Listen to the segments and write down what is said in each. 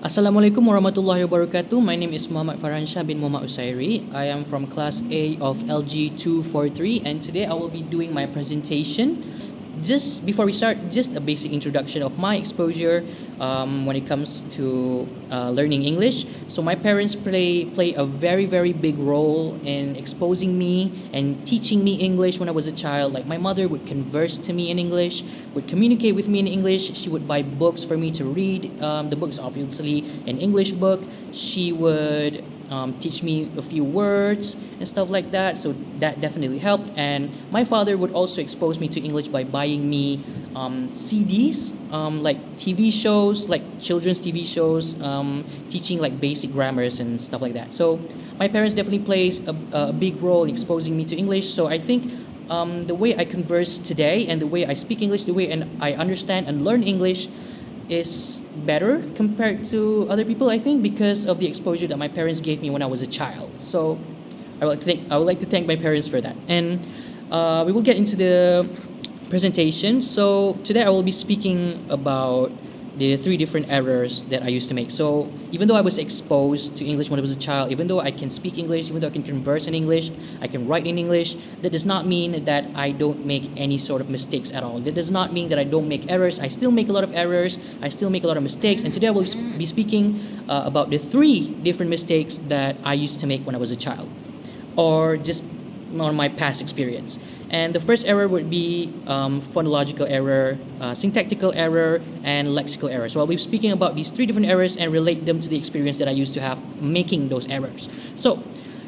Assalamualaikum warahmatullahi wabarakatuh. My name is Muhammad Farhan Shah bin Muhammad Usairi. I am from class A of LG243 and today I will be doing my presentation. Just before we start, just a basic introduction of my exposure when it comes to learning English. So my parents play a very big role in exposing me and teaching me English when I was a child. Like my mother would converse to me in English, would communicate with me in English. She would buy books for me to read. The books obviously an English book. She would teach me a few words and stuff like that. So that definitely helped. And my father would also expose me to English by buying me CDs, like TV shows, like children's TV shows, teaching like basic grammars and stuff like that. So my parents definitely plays a big role in exposing me to English. So I think the way I converse today and the way I speak English, the way and I understand and learn English is better compared to other people, I think, because of the exposure that my parents gave me when I was a child. So I would like to thank my parents for that. And we will get into the presentation. So today I will be speaking about the three different errors that I used to make. So even though I was exposed to English when I was a child, even though I can speak English, even though I can converse in English, I can write in English, that does not mean that I don't make any sort of mistakes at all. That does not mean that I don't make errors. I still make a lot of errors. I still make a lot of mistakes. And today I will be speaking about the three different mistakes that I used to make when I was a child, or just on my past experience. And the first error would be phonological error, syntactical error, and lexical error. So I'll be speaking about these three different errors and relate them to the experience that I used to have making those errors. So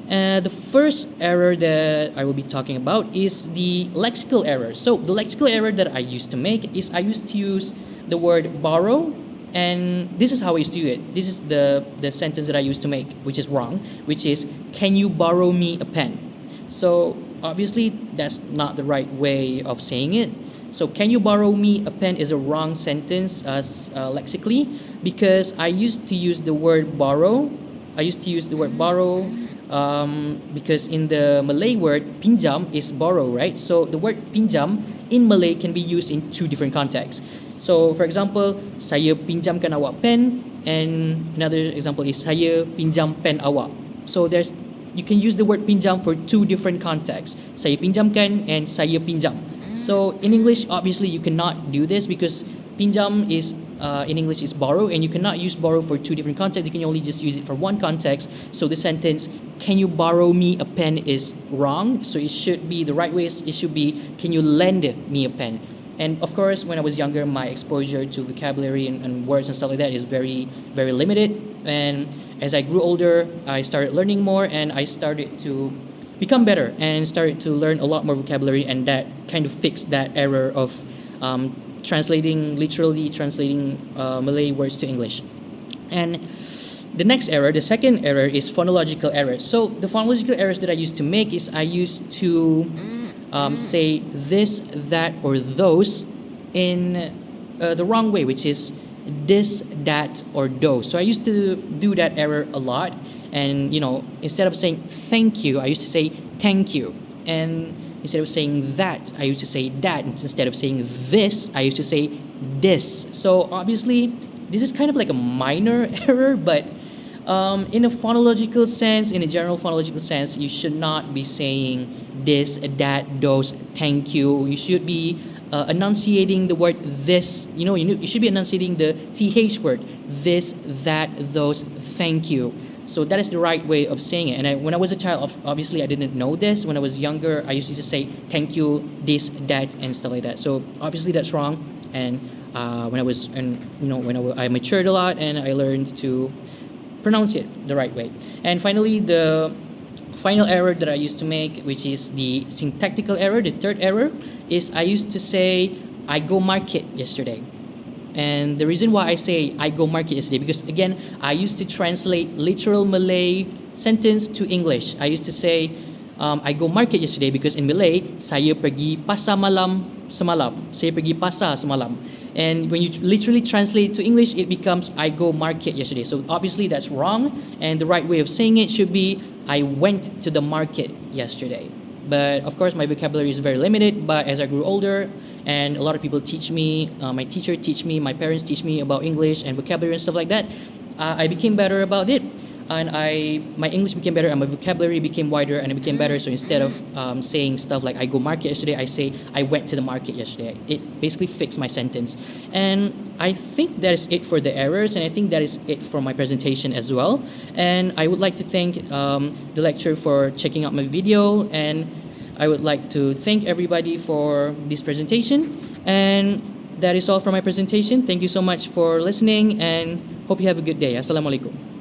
the first error that I will be talking about is the lexical error. So the lexical error that I used to make is I used to use the word borrow, and this is how I used to do it. This is the sentence that I used to make, which is wrong, which is, can you borrow me a pen? So obviously that's not the right way of saying it. So can you borrow me a pen is a wrong sentence lexically, because I used to use the word borrow. I used to use the word borrow because in the Malay word pinjam is borrow, right? So the word pinjam in Malay can be used in two different contexts. So for example, saya pinjamkan awak pen, and another example is saya pinjam pen awak. So you can use the word pinjam for two different contexts. Saya pinjamkan and saya pinjam. So in English, obviously you cannot do this because pinjam is in English is borrow, and you cannot use borrow for two different contexts. You can only just use it for one context. So the sentence, can you borrow me a pen, is wrong. So it should be, the right way it should be, can you lend me a pen? And of course, when I was younger, my exposure to vocabulary and words and stuff like that is very limited. And as I grew older, I started learning more, and I started to become better and started to learn a lot more vocabulary, and that kind of fixed that error of literally translating Malay words to English. And the next error, the second error, is phonological error. So the phonological errors that I used to make is I used to say this, that, or those in the wrong way, which is this, that, or those. So I used to do that error a lot. And, instead of saying thank you, I used to say thank you. And instead of saying that, I used to say that. And instead of saying this, I used to say this. So obviously, this is kind of like a minor error, but in a phonological sense, in a general phonological sense, you should not be saying this, that, those, thank you. You should be enunciating the word this. You should be enunciating the th word, this, that, those, thank you. So that is the right way of saying it. And when I was a child, obviously I didn't know this. When I was younger, I used to say thank you, this, that, and stuff like that. So obviously that's wrong. And when I matured a lot, and I learned to pronounce it the right way. And finally, the final error that I used to make, which is the syntactical error, the third error, is I used to say I go market yesterday. And the reason why I say I go market yesterday, because again, I used to translate literal Malay sentence to English. I used to say I go market yesterday because in Malay, saya pergi pasar malam semalam. Saya pergi pasar semalam. And when you literally translate it to English, it becomes I go market yesterday. So obviously that's wrong, and the right way of saying it should be I went to the market yesterday. But of course, my vocabulary is very limited. But as I grew older, and a lot of people teach me, my teacher teach me, my parents teach me about English and vocabulary and stuff like that, I became better about it, and my English became better, and my vocabulary became wider, and it became better. So instead of saying stuff like I go market yesterday, I say I went to the market yesterday. It basically fixed my sentence, and I think that is it for the errors, and I think that is it for my presentation as well. And I would like to thank the lecturer for checking out my video, and I would like to thank everybody for this presentation. And that is all for my presentation. Thank you so much for listening, and hope you have a good day. Assalamualaikum.